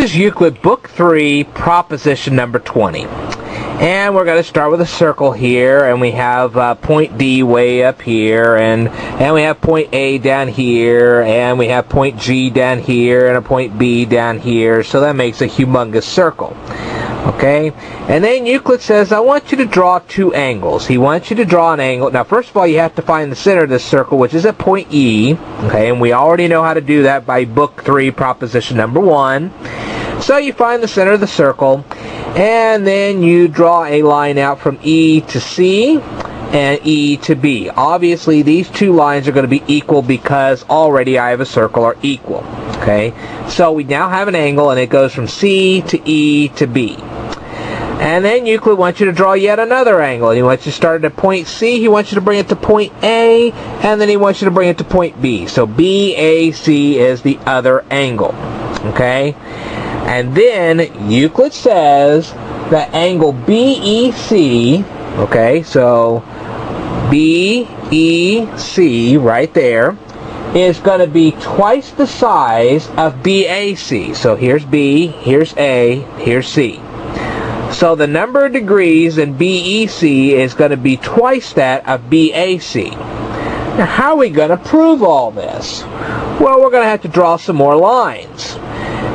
This is Euclid Book 3, proposition number 20. And we're going to start with a circle here, and we have point D way up here, and we have point A down here, and we have point G down here, and a point B down here, so that makes a humongous circle. Okay, and then Euclid says, I want you to draw two angles. He wants you to draw an angle. Now, first of all, you have to find the center of this circle, which is at point E. Okay, and we already know how to do that by Book 3, proposition number 1. So you find the center of the circle, and then you draw a line out from E to C and E to B. Obviously, these two lines are going to be equal because already I have a circle are equal. Okay, so we now have an angle, and it goes from C to E to B. And then Euclid wants you to draw yet another angle. He wants you to start at point C, he wants you to bring it to point A, and then he wants you to bring it to point B. So BAC is the other angle. Okay? And then Euclid says that angle BEC, okay, so BEC right there, is going to be twice the size of BAC. So here's B, here's A, here's C. So the number of degrees in BEC is going to be twice that of BAC. Now, how are we going to prove all this? Well, we're going to have to draw some more lines.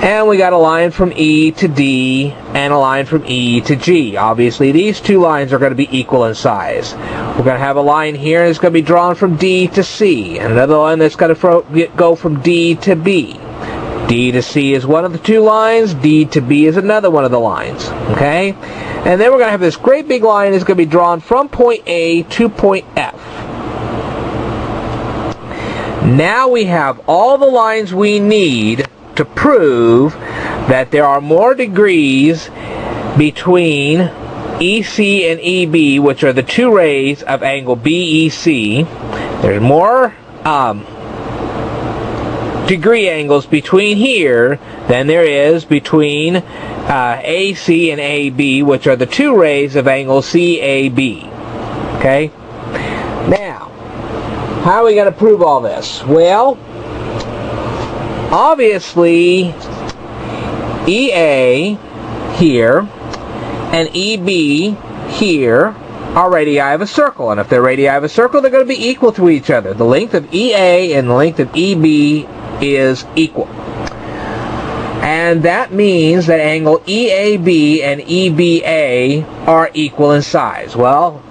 And we got a line from E to D and a line from E to G. Obviously, these two lines are going to be equal in size. We're going to have a line here that's going to be drawn from D to C, and another line that's going to go from D to B. D to C is one of the two lines, D to B is another one of the lines. Okay? And then we're going to have this great big line that's going to be drawn from point A to point F. Now we have all the lines we need to prove that there are more degrees between EC and EB, which are the two rays of angle BEC. There's more degree angles between here than there is between AC and AB, which are the two rays of angle CAB. Okay? Now, how are we going to prove all this? Well, obviously, EA here and EB here are radii of a circle. And if they're radii of a circle, they're going to be equal to each other. The length of EA and the length of EB is equal. And that means that angle EAB and EBA are equal in size. Well,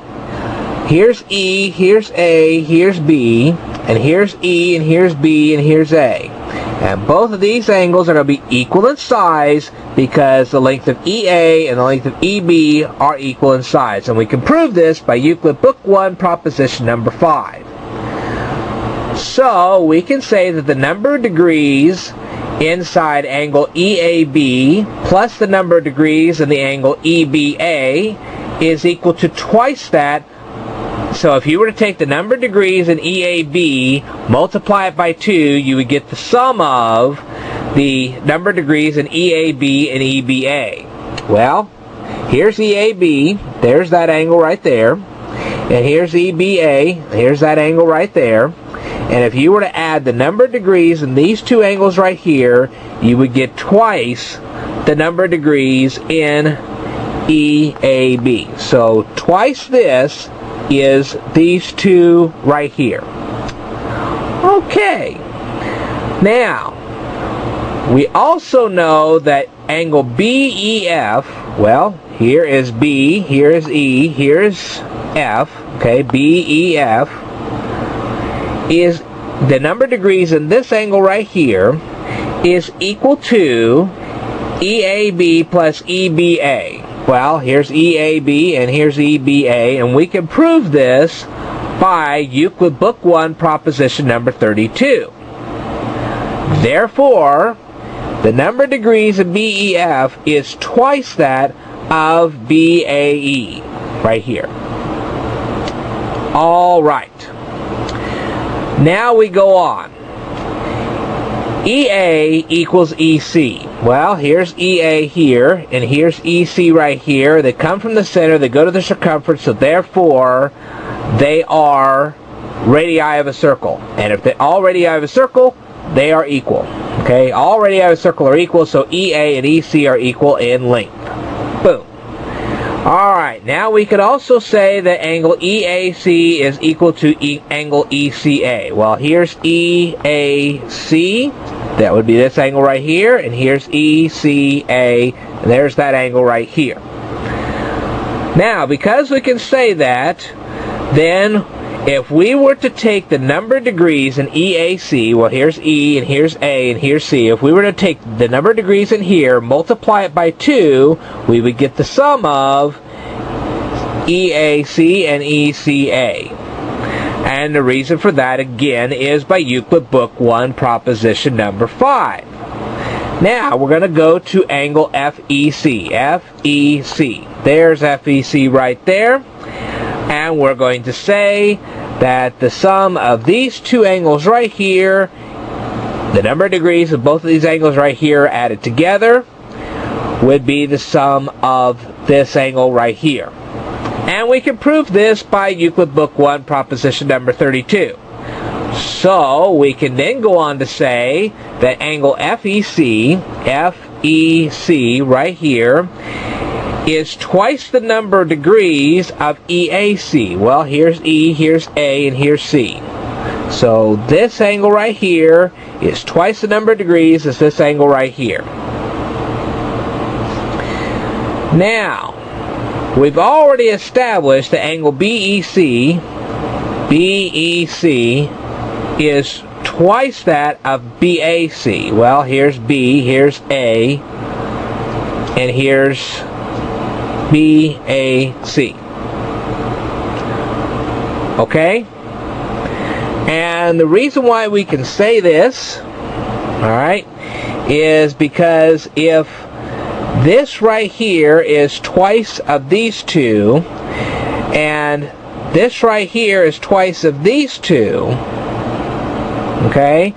here's E, here's A, here's B, and here's E, and here's B, and here's A. And both of these angles are going to be equal in size because the length of EA and the length of EB are equal in size. And we can prove this by Euclid Book 1, proposition number 5. So we can say that the number of degrees inside angle EAB plus the number of degrees in the angle EBA is equal to twice that. So if you were to take the number of degrees in EAB, multiply it by 2, you would get the sum of the number of degrees in EAB and EBA. Well, here's EAB, there's that angle right there. And here's EBA, here's that angle right there. And if you were to add the number of degrees in these two angles right here, you would get twice the number of degrees in EAB. So twice this is these two right here. Okay. Now, we also know that angle BEF, well, here is B, here is E, here is F, okay, BEF, is the number of degrees in this angle right here is equal to EAB plus EBA. Well, here's EAB and here's EBA, and we can prove this by Euclid Book 1, proposition number 32. Therefore, the number of degrees of BEF is twice that of BAE, right here. All right. Now we go on. EA equals EC. Well, here's EA here, and here's EC right here. They come from the center, they go to the circumference, so therefore they are radii of a circle. And if they're all radii of a circle, they are equal. Okay, already I have a circle are equal, so EA and EC are equal in length. Boom. Alright, now we could also say that angle EAC is equal to angle ECA. Well, here's EAC, that would be this angle right here, and here's ECA, and there's that angle right here. Now, because we can say that, then if we were to take the number of degrees in EAC, well, here's E, and here's A, and here's C. If we were to take the number of degrees in here, multiply it by 2, we would get the sum of EAC and ECA. And the reason for that, again, is by Euclid Book 1, proposition number 5. Now, we're going to go to angle FEC. FEC. There's FEC right there. And we're going to say that the sum of these two angles right here, the number of degrees of both of these angles right here added together, would be the sum of this angle right here. And we can prove this by Euclid Book 1, proposition number 32. So we can then go on to say that angle FEC right here, is twice the number of degrees of EAC. Well, here's E, here's A, and here's C. So this angle right here is twice the number of degrees as this angle right here. Now, we've already established the angle BEC is twice that of BAC. Well, here's B, here's A, and here's BAC. Okay? And the reason why we can say this, alright, is because if this right here is twice of these two, and this right here is twice of these two, okay?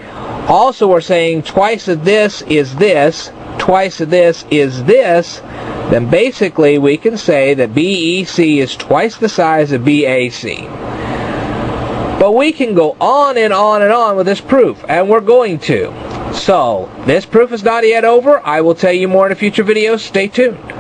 Also, we're saying twice of this is this, twice of this is this, then basically we can say that BEC is twice the size of BAC. But we can go on and on and on with this proof, and we're going to. So, this proof is not yet over. I will tell you more in a future video. Stay tuned.